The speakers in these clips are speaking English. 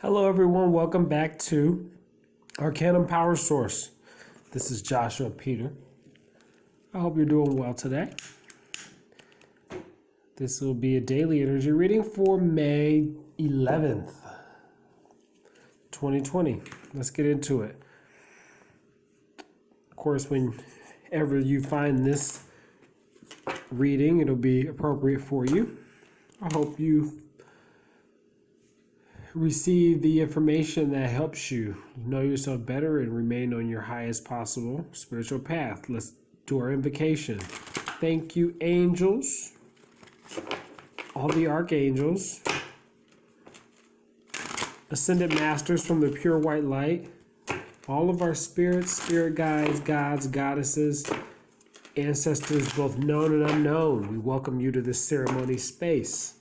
Hello, everyone. Welcome back to Arcanum Power Source. This is Joshua Peter. I hope you're doing well today. This will be a daily energy reading for May 11th, 2020. Let's get into it. Of course, whenever you find this reading, it'll be appropriate for you. I hope you receive the information that helps you know yourself better and remain on your highest possible spiritual path. Let's do our invocation. Thank you, angels, all the archangels, ascended masters from the pure white light, all of our spirits, spirit guides, gods, goddesses, ancestors, both known and unknown. We welcome you to this ceremony space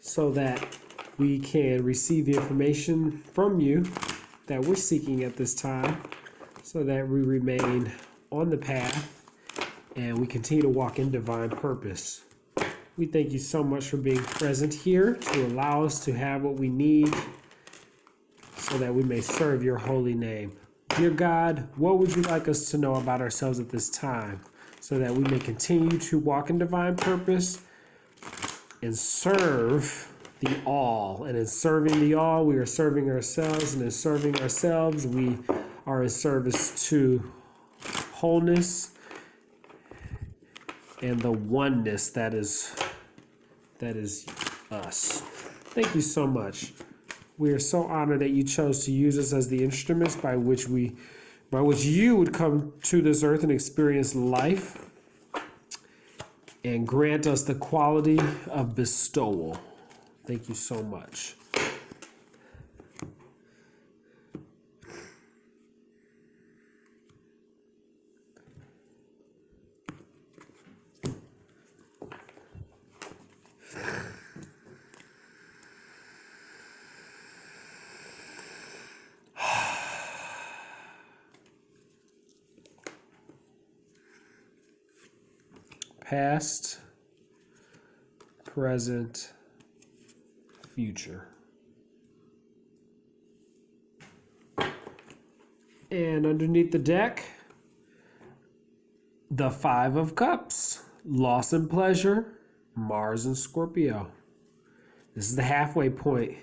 so that we can receive the information from you that we're seeking at this time so that we remain on the path and we continue to walk in divine purpose. We thank you so much for being present here to allow us to have what we need so that we may serve your holy name. Dear God, what would you like us to know about ourselves at this time so that we may continue to walk in divine purpose and serve the all? And in serving the all, we are serving ourselves, and in serving ourselves, we are in service to wholeness and the oneness that is us. Thank you so much. We are so honored that you chose to use us as the instruments by which you would come to this earth and experience life and grant us the quality of bestowal. Thank you so much. Past, present, future. And underneath the deck, the Five of Cups, loss and pleasure, Mars and Scorpio. This is the halfway point.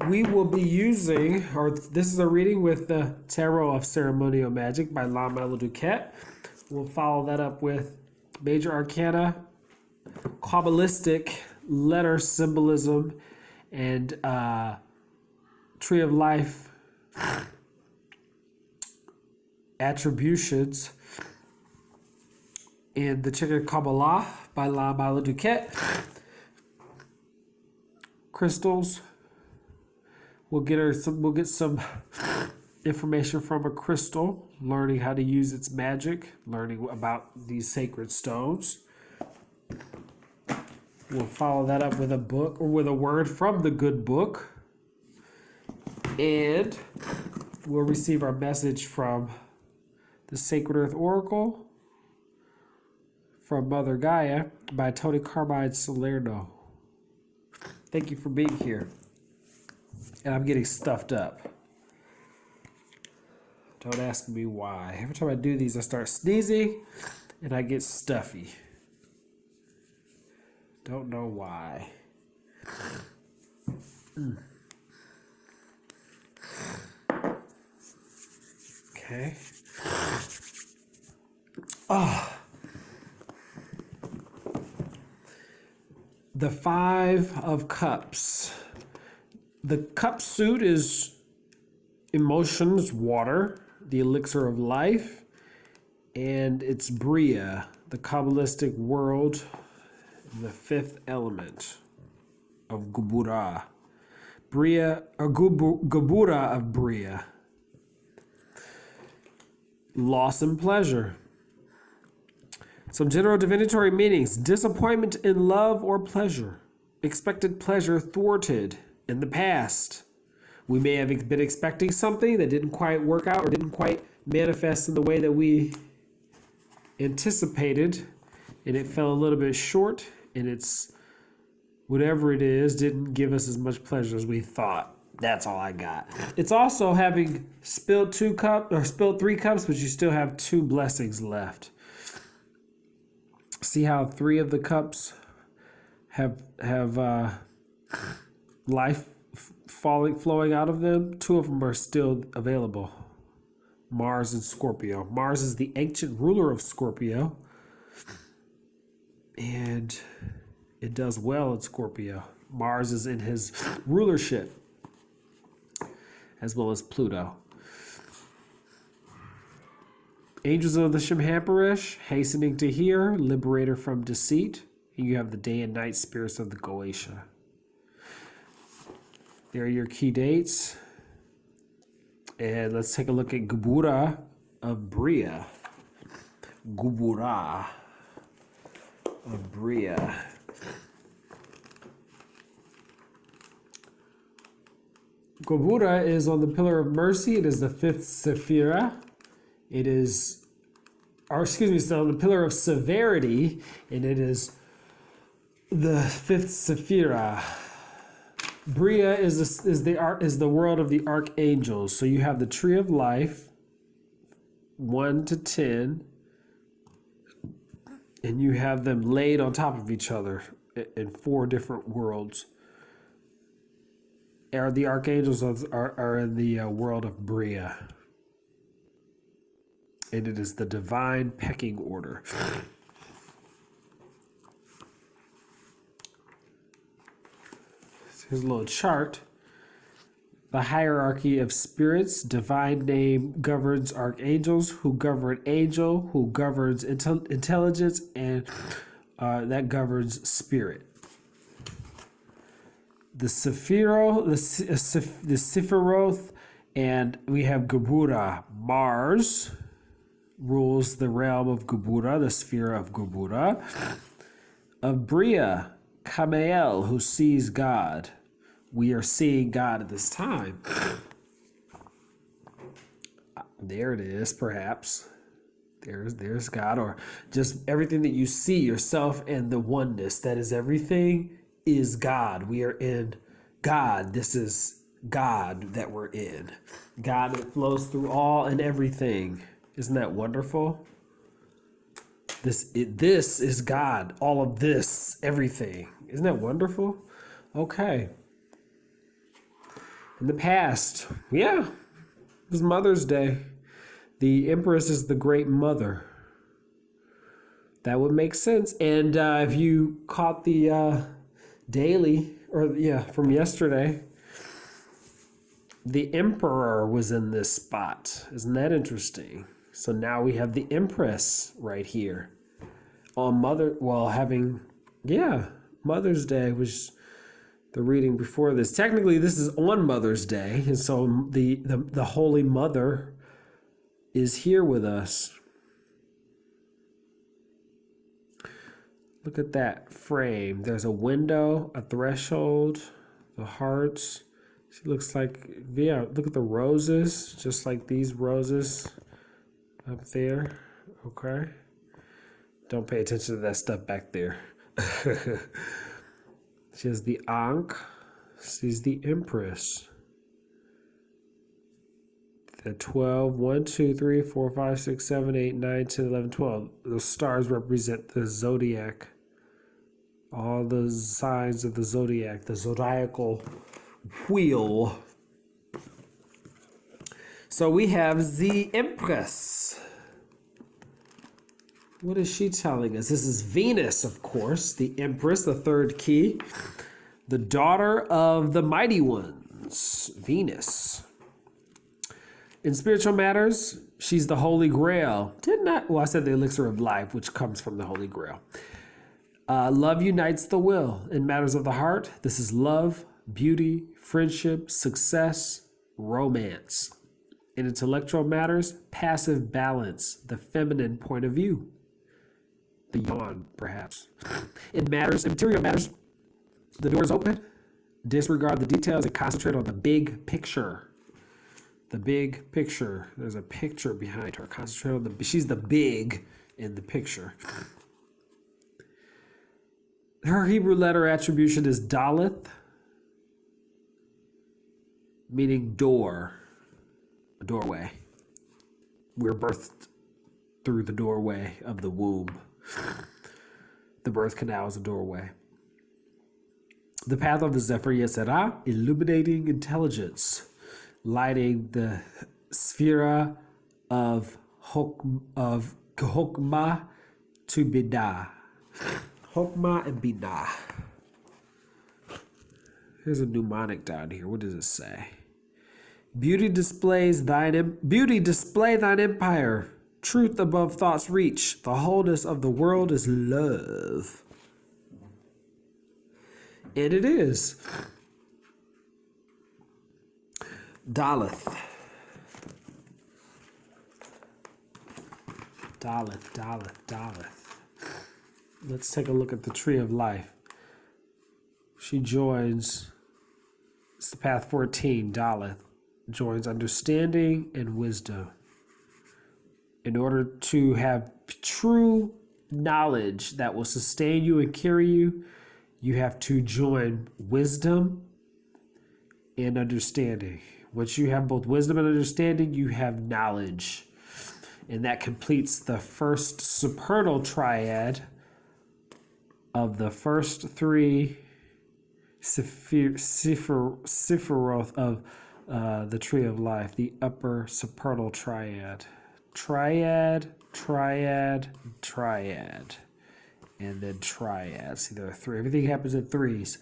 We will be using, this is a reading with the Tarot of Ceremonial Magic by Lamela Duquette. We'll follow that up with Major Arcana, Kabbalistic letter symbolism, and Tree of Life attributions in the Cheikh Kabbalah by Lamela Duquette. Crystals. We'll get some information from a crystal, learning how to use its magic, learning about these sacred stones. We'll follow that up with a book or with a word from the good book. And we'll receive our message from the Sacred Earth Oracle from Mother Gaia by Tony Carmine Salerno. Thank you for being here. And I'm getting stuffed up. Don't ask me why. Every time I do these, I start sneezing and I get stuffy. Don't know why. Okay. The Five of Cups. The cup suit is emotions, water, the elixir of life, and it's Bria, the Kabbalistic world, the fifth element of Gubura. Bria, or Gubura of Bria. Loss and pleasure. Some general divinatory meanings: disappointment in love or pleasure, expected pleasure thwarted. In the past, we may have been expecting something that didn't quite work out or didn't quite manifest in the way that we anticipated and it fell a little bit short, and it's whatever it is didn't give us as much pleasure as we thought. That's all I got. It's also having spilled 3 cups, but you still have 2 blessings left. See how 3 of the cups have life flowing out of them? 2 of them are still available. Mars and Scorpio. Mars is the ancient ruler of Scorpio, and it does well in Scorpio. Mars is in his rulership, as well as Pluto. Angels of the Shemhamperish, hastening to hear, liberator from deceit. And you have the day and night spirits of the Goetia. There are your key dates. And let's take a look at Gubura of Bria. Gubura of Bria. Gubura is on the Pillar of Mercy. It is the 5th Sephira. It's on the Pillar of Severity, and it is the 5th Sephira. Bria is the world of the archangels. So you have the Tree of Life, 1 to 10, and you have them laid on top of each other in 4 different worlds. The archangels are in the world of Bria, and it is the divine pecking order. Here's a little chart. The hierarchy of spirits. Divine name governs archangels, who govern angel, who governs intelligence, and that governs spirit. The Sephiroth, and we have Gubura. Mars rules the realm of Gubura, the sphere of Gubura. Of Bria, Kamael, who sees God. We are seeing God at this time. There it is, perhaps. There's God, or just everything that you see, yourself and the oneness. That is everything is God. We are in God. This is God that we're in. God that flows through all and everything. Isn't that wonderful? This is God. All of this, everything. Isn't that wonderful? Okay. In the past, yeah, it was Mother's Day. The Empress is the Great Mother. That would make sense. And if you caught the daily, from yesterday, the Emperor was in this spot. Isn't that interesting? So now we have the Empress right here. Mother's Day was the reading before this. Technically, this is on Mother's Day, and so the Holy Mother is here with us. Look at that frame. There's a window, a threshold, the hearts. She looks like, look at the roses, just like these roses up there. Okay. Don't pay attention to that stuff back there. She has the Ankh. She's the Empress. The 12, 1, 2, 3, 4, 5, 6, 7, 8, 9, 10, 11, 12. Those stars represent the zodiac. All the signs of the zodiac, the zodiacal wheel. So we have the Empress. What is she telling us? This is Venus, of course, the Empress, the 3rd key, the daughter of the mighty ones, Venus. In spiritual matters, she's the Holy Grail. I said the elixir of life, which comes from the Holy Grail. Love unites the will. In matters of the heart, this is love, beauty, friendship, success, romance. In intellectual matters, passive balance, the feminine point of view. The yawn, perhaps. In material matters, the door is open. Disregard the details and concentrate on the big picture. The big picture. There's a picture behind her. Concentrate on she's the big in the picture. Her Hebrew letter attribution is Daleth, meaning door, a doorway. We're birthed through the doorway of the womb. The birth canal is a doorway. The path of the Sefer Yetzirah, illuminating intelligence, lighting the sphere of Chokmah to Binah. Chokmah and Binah. Here's a mnemonic down here. What does it say? Beauty display thine empire. Truth above thought's reach. The wholeness of the world is love. And it is. Daleth. Let's take a look at the tree of life. She joins, it's the path 14, Daleth, joins understanding and wisdom. In order to have true knowledge that will sustain you and carry you, you have to join wisdom and understanding. Once you have both wisdom and understanding, you have knowledge. And that completes the first supernal triad of the first three Sephiroth of the Tree of Life, the upper supernal triad. Triad, and then triad. See, there are three. Everything happens in threes.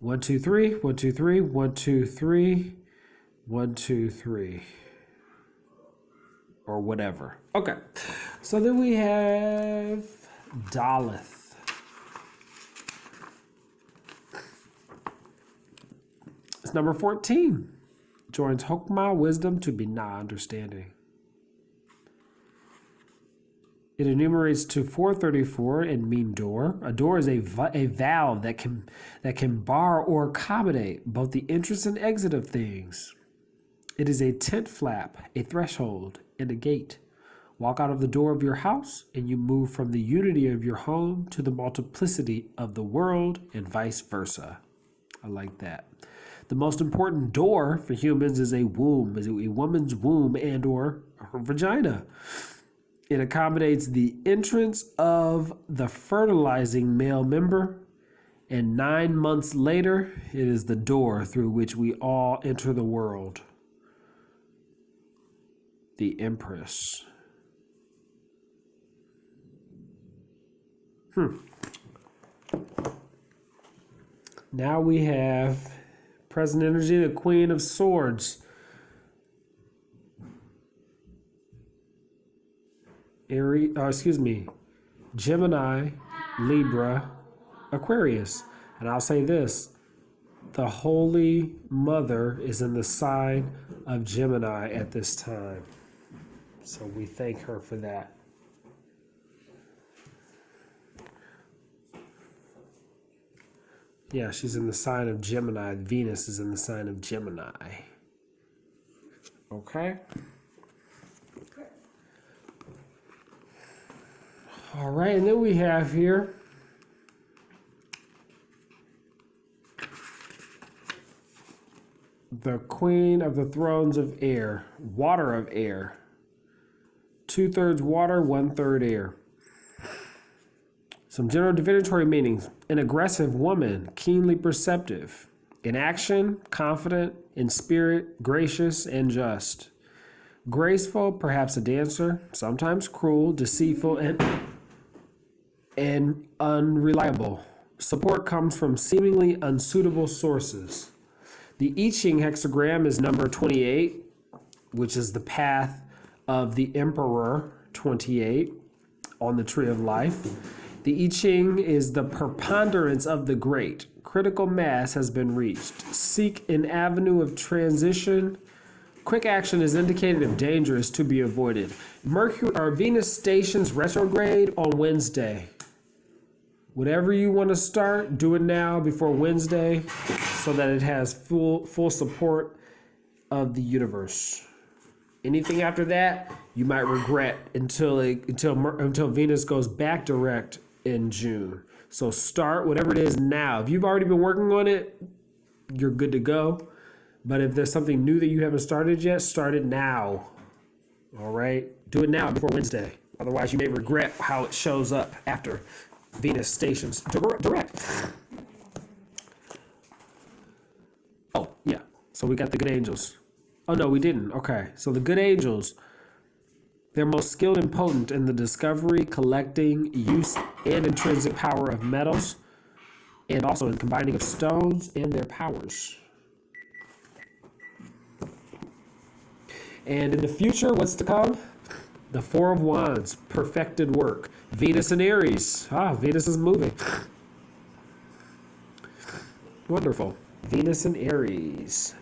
1, 2, 3, 1, 2, 3, 1, 2, 3, 1, 2, 3. Or whatever. Okay. So then we have Daleth. It's number 14. Joins Chokmah, wisdom, to Binah, understanding. It enumerates to 434 and mean door. A door is a valve that can bar or accommodate both the entrance and exit of things. It is a tent flap, a threshold, and a gate. Walk out of the door of your house, and you move from the unity of your home to the multiplicity of the world, and vice versa. I like that. The most important door for humans is a womb, is a woman's womb and or her vagina. It accommodates the entrance of the fertilizing male member, and 9 months later, it is the door through which we all enter the world. The Empress. Now we have present energy, the Queen of Swords. Gemini, Libra, Aquarius. And I'll say this, the Holy Mother is in the sign of Gemini at this time. So we thank her for that. Yeah, she's in the sign of Gemini. Venus is in the sign of Gemini. Okay? All right, and then we have here the Queen of the Thrones of Air, Water of Air. 2/3 water, 1/3 air. Some general divinatory meanings. An aggressive woman, keenly perceptive. In action, confident. In spirit, gracious and just. Graceful, perhaps a dancer. Sometimes cruel, deceitful, and unreliable. Support comes from seemingly unsuitable sources. The I Ching hexagram is number 28, which is the path of the Emperor 28 on the Tree of Life. The I Ching is the preponderance of the great. Critical mass has been reached. Seek an avenue of transition. Quick action is indicated if dangerous to be avoided. Mercury or Venus stations retrograde on Wednesday. Whatever you want to start, do it now before Wednesday so that it has full support of the universe. Anything after that, you might regret until Venus goes back direct in June. So start whatever it is now. If you've already been working on it, you're good to go. But if there's something new that you haven't started yet, start it now. All right? Do it now before Wednesday. Otherwise, you may regret how it shows up after Venus stations direct. Oh, yeah. So we got the good angels. Oh, no, we didn't. Okay. So the good angels, they're most skilled and potent in the discovery, collecting, use, and intrinsic power of metals, and also in combining of stones and their powers. And in the future, what's to come? The Four of Wands, perfected work. Venus and Aries. Venus is moving. Wonderful. Venus and Aries.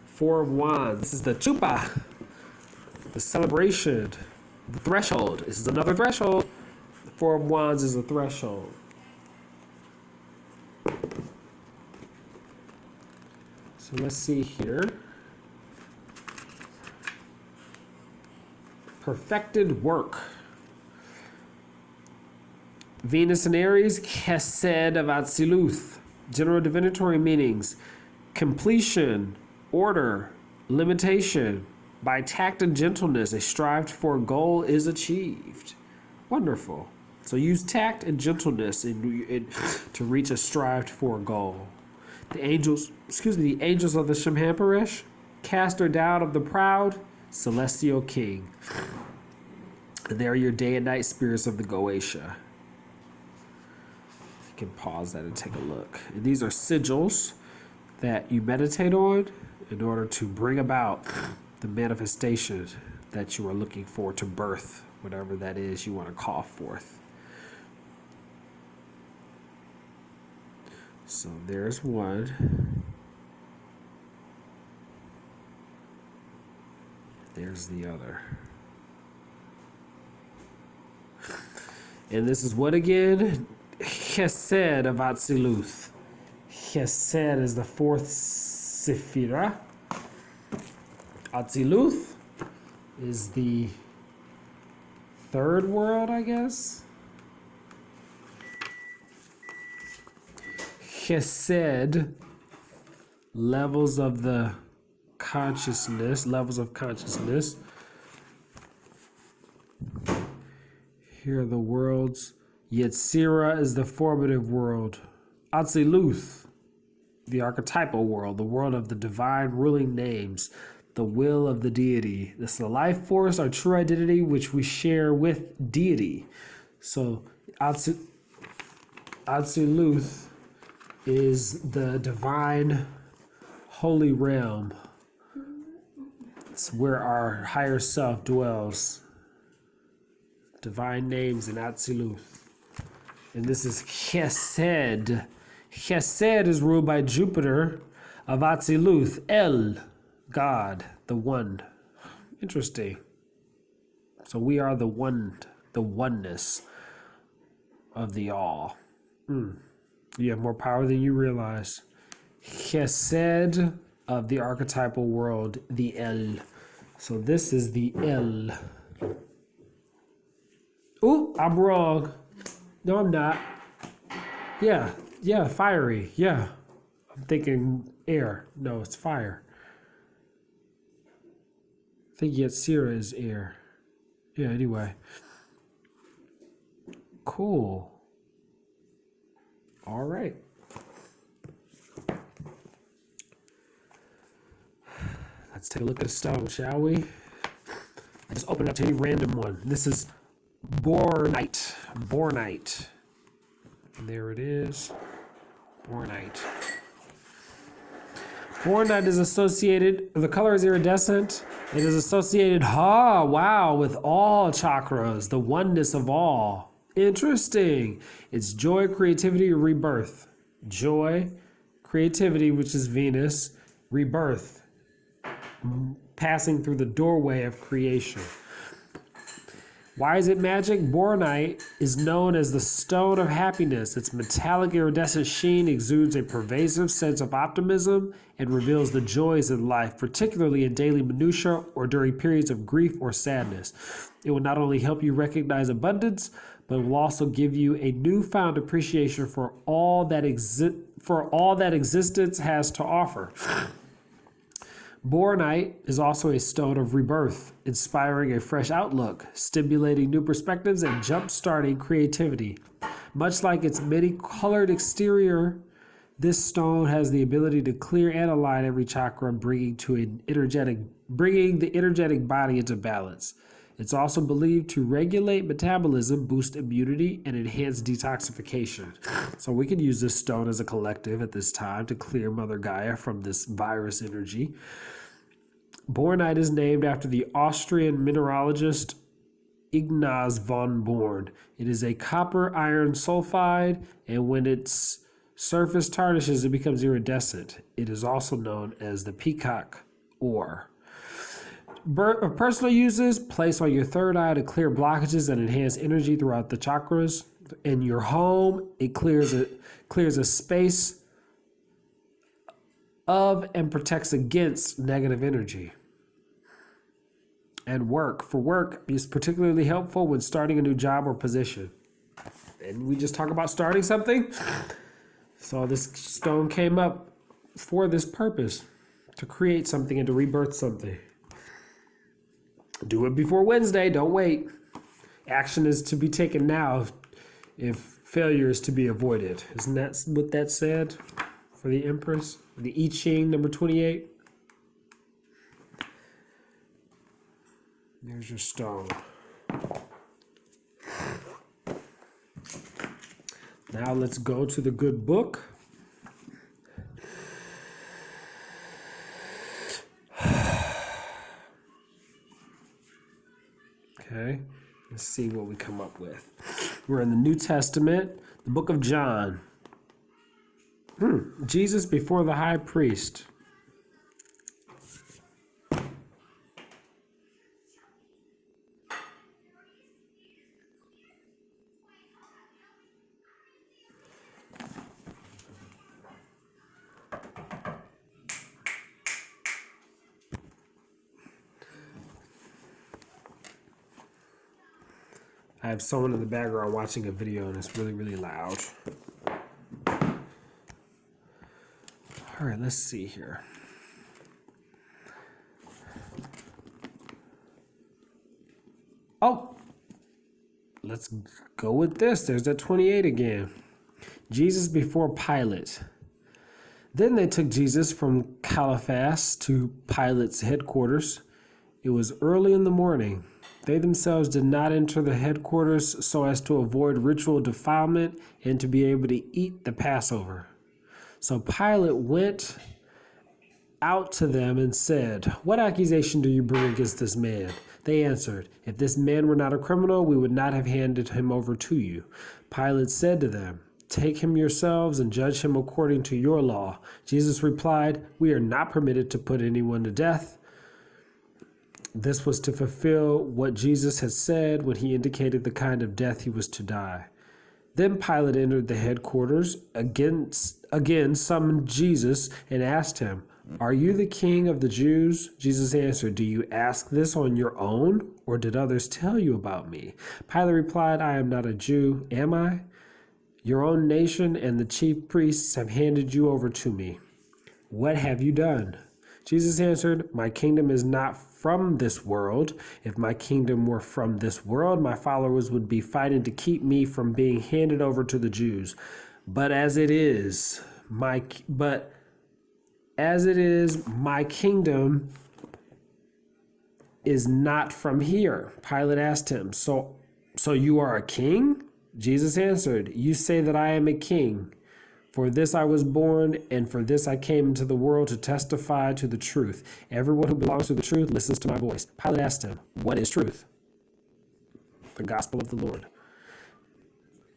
Four of Wands. This is the chupa. The celebration. The threshold. This is another threshold. The Four of Wands is a threshold. So let's see here. Perfected work. Venus and Aries, Chesed of Atziluth. General divinatory meanings: completion, order, limitation. By tact and gentleness, a strived for goal is achieved. Wonderful. So use tact and gentleness to reach a strived for goal. The angels of the Shemhamparish, caster down of the proud, celestial king. And they are your day and night spirits of the Goetia. You can pause that and take a look. And these are sigils that you meditate on in order to bring about the manifestation that you are looking for to birth, whatever that is you want to call forth. So there's one. There's the other. And this is what again? Chesed of Atziluth. Chesed is the fourth Sephira. Atziluth is the third world, I guess. Chesed, levels of the consciousness, levels of consciousness. Here are the worlds. Yetzirah is the formative world. Atziluth, the archetypal world, the world of the divine ruling names, the will of the deity. This is the life force, our true identity, which we share with deity. So Atziluth is the divine holy realm. It's where our higher self dwells. Divine names in Atziluth. And this is Chesed. Chesed is ruled by Jupiter of Atziluth. El, God, the one. Interesting. So we are the one, the oneness of the all. You have more power than you realize. Chesed of the archetypal world, the El. So this is the El. Oh, I'm wrong. No, I'm not. Yeah, fiery. Yeah. I'm thinking air. No, it's fire. I think Yetzirah is air. Yeah, anyway. Cool. All right. Let's take a look at a stone, shall we? I just open it up to any random one. This is Bornite. Bornite. And there it is. Bornite. Bornite is associated, the color is iridescent. It is associated, with all chakras, the oneness of all. Interesting. It's joy, creativity, rebirth. Joy, creativity, which is Venus, rebirth, passing through the doorway of creation. Why is it magic? Bornite is known as the stone of happiness. Its metallic iridescent sheen exudes a pervasive sense of optimism and reveals the joys of life, particularly in daily minutiae or during periods of grief or sadness. It will not only help you recognize abundance, but will also give you a newfound appreciation for all that existence has to offer. Bornite is also a stone of rebirth, inspiring a fresh outlook, stimulating new perspectives, and jump-starting creativity. Much like its many-colored exterior, this stone has the ability to clear and align every chakra, bringing the energetic body into balance. It's also believed to regulate metabolism, boost immunity, and enhance detoxification. So we can use this stone as a collective at this time to clear Mother Gaia from this virus energy. Bornite is named after the Austrian mineralogist Ignaz von Born. It is a copper iron sulfide, and when its surface tarnishes, it becomes iridescent. It is also known as the peacock ore. Personal uses: place on your third eye to clear blockages and enhance energy throughout the chakras. In your home, it clears a space of and protects against negative energy. And for work is particularly helpful when starting a new job or position. And we just talk about starting something. So this stone came up for this purpose, to create something and to rebirth something. Do it before Wednesday. Don't wait. Action is to be taken now if failure is to be avoided. Isn't that what that said for the Empress? The I Ching number 28. There's your stone. Now let's go to the good book. Okay, let's see what we come up with. We're in the New Testament, the book of John. Jesus before the high priest. I have someone in the background watching a video and it's really, really loud. All right, let's see here. Oh, let's go with this. There's that 28 again. Jesus before Pilate. Then they took Jesus from Caiaphas to Pilate's headquarters. It was early in the morning. They themselves did not enter the headquarters so as to avoid ritual defilement and to be able to eat the Passover. So Pilate went out to them and said, "What accusation do you bring against this man?" They answered, "If this man were not a criminal, we would not have handed him over to you." Pilate said to them, "Take him yourselves and judge him according to your law." Jesus replied, "We are not permitted to put anyone to death." This was to fulfill what Jesus had said when he indicated the kind of death he was to die. Then Pilate entered the headquarters, again summoned Jesus, and asked him, "Are you the king of the Jews?" Jesus answered, "Do you ask this on your own, or did others tell you about me?" Pilate replied, "I am not a Jew, am I? Your own nation and the chief priests have handed you over to me. What have you done?" Jesus answered, "My kingdom is not from this world. If my kingdom were from this world, my followers would be fighting to keep me from being handed over to the Jews. But as it is, my kingdom is not from here." Pilate asked him, So you are a king?" Jesus answered, "You say that I am a king. For this I was born, and for this I came into the world, to testify to the truth. Everyone who belongs to the truth listens to my voice." Pilate asked him, "What is truth?" The gospel of the Lord.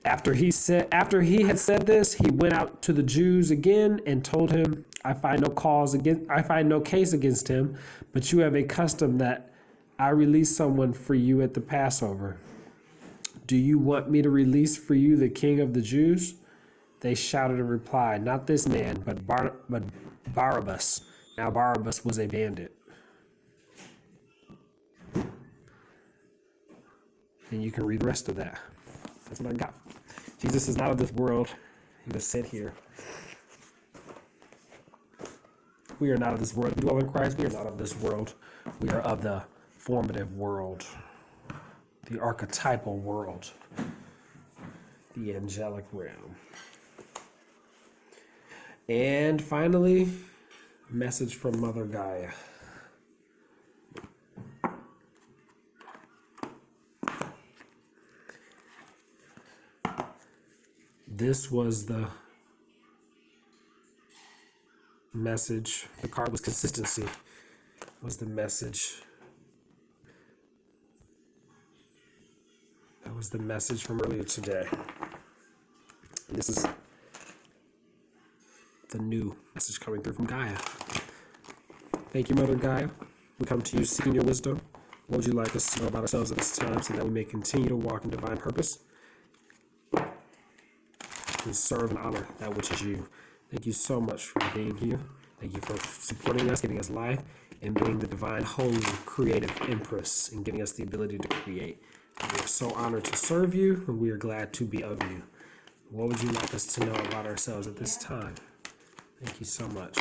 After he had said this, he went out to the Jews again and told him, I find no case against him, but you have a custom that I release someone for you at the Passover. Do you want me to release for you the king of the Jews?" They shouted in reply, "Not this man, but Barabbas." Now Barabbas was a bandit. And you can read the rest of that. That's what I got. Jesus is not of this world. He was sent here. We are not of this world. We dwell in Christ. We are not of this world. We are of the formative world, the archetypal world, the angelic realm. And finally, message from Mother Gaia. This was the message. The card was consistency. Was the message. That was the message from earlier today. This is the new message coming through from Gaia. Thank you, Mother Gaia. We come to you seeking your wisdom. What would you like us to know about ourselves at this time so that we may continue to walk in divine purpose and serve and honor that which is you? Thank you so much for being here. Thank you for supporting us, giving us life, and being the divine, holy, creative empress, and giving us the ability to create. We are so honored to serve you, and we are glad to be of you. What would you like us to know about ourselves at this time? Thank you so much.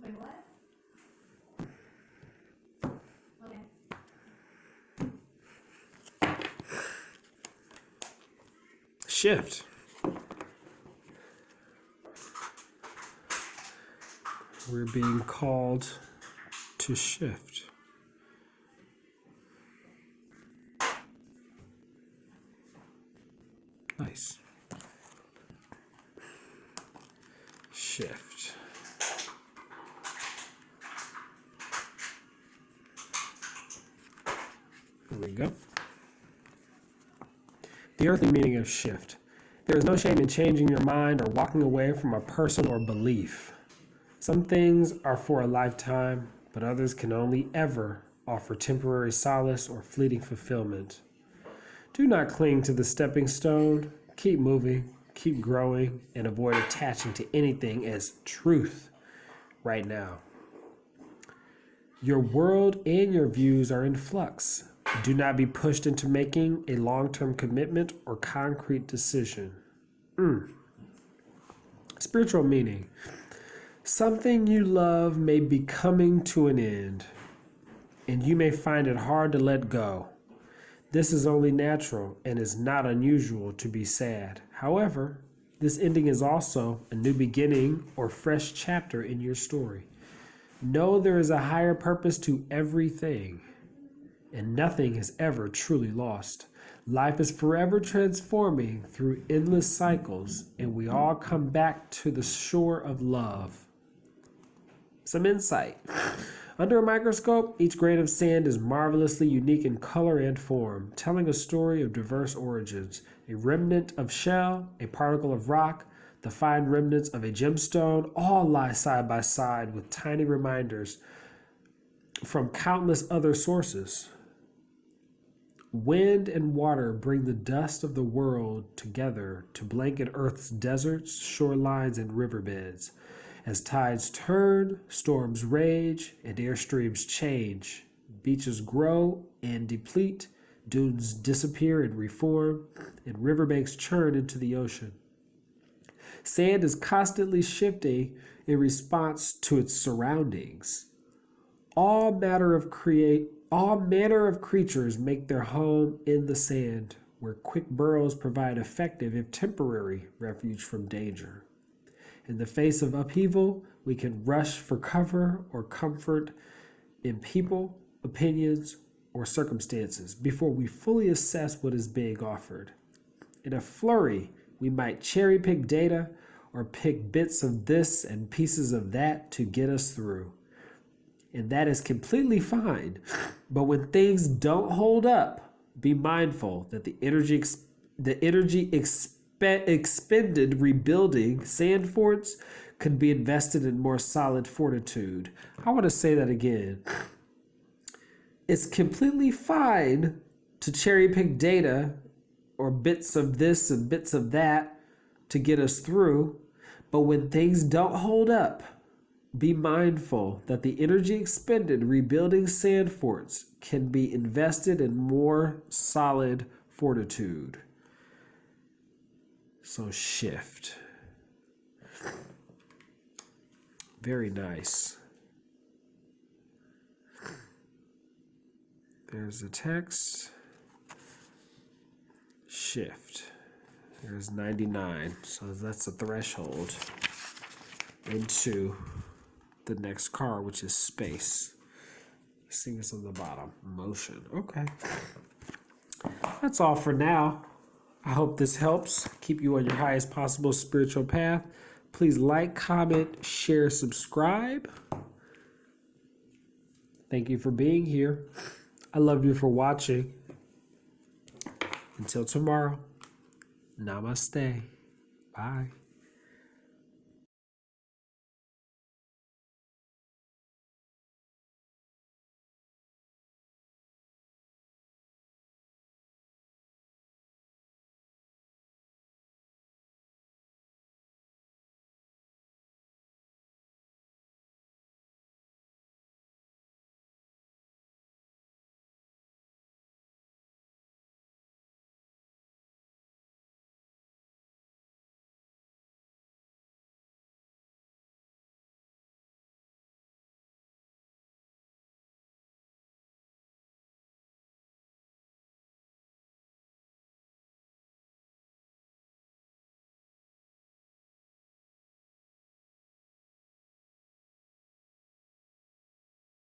Wait, what? Okay. Shift. We're being called to shift. Nice. Shift. There we go. The earthly meaning of shift. There is no shame in changing your mind or walking away from a person or belief. Some things are for a lifetime, but others can only ever offer temporary solace or fleeting fulfillment. Do not cling to the stepping stone. Keep moving, keep growing, and avoid attaching to anything as truth right now. Your world and your views are in flux. Do not be pushed into making a long-term commitment or concrete decision. Spiritual meaning. Something you love may be coming to an end, and you may find it hard to let go. This is only natural and is not unusual to be sad. However, this ending is also a new beginning or fresh chapter in your story. Know there is a higher purpose to everything, and nothing is ever truly lost. Life is forever transforming through endless cycles, and we all come back to the shore of love. Some insight. Under a microscope, each grain of sand is marvelously unique in color and form, telling a story of diverse origins. A remnant of shell, a particle of rock, the fine remnants of a gemstone, all lie side by side with tiny reminders from countless other sources. Wind and water bring the dust of the world together to blanket Earth's deserts, shorelines, and riverbeds. As tides turn, storms rage, and airstreams change. Beaches grow and deplete, dunes disappear and reform, and riverbanks churn into the ocean. Sand is constantly shifting in response to its surroundings. All manner of creatures make their home in the sand, where quick burrows provide effective, if temporary, refuge from danger. In the face of upheaval, we can rush for cover or comfort in people, opinions, or circumstances before we fully assess what is being offered. In a flurry, we might cherry pick data or pick bits of this and pieces of that to get us through. And that is completely fine. But when things don't hold up, be mindful that the energy expended rebuilding sand forts could be invested in more solid fortitude. I want to say that again. It's completely fine to cherry pick data or bits of this and bits of that to get us through, but when things don't hold up, Be mindful that the energy expended rebuilding sand forts can be invested in more solid fortitude. So shift. Very nice. There's the text. Shift. There's 99. So that's the threshold into the next card, which is space. Seeing this on the bottom. Motion. Okay. That's all for now. I hope this helps keep you on your highest possible spiritual path. Please like, comment, share, subscribe. Thank you for being here. I love you for watching. Until tomorrow, namaste. Bye.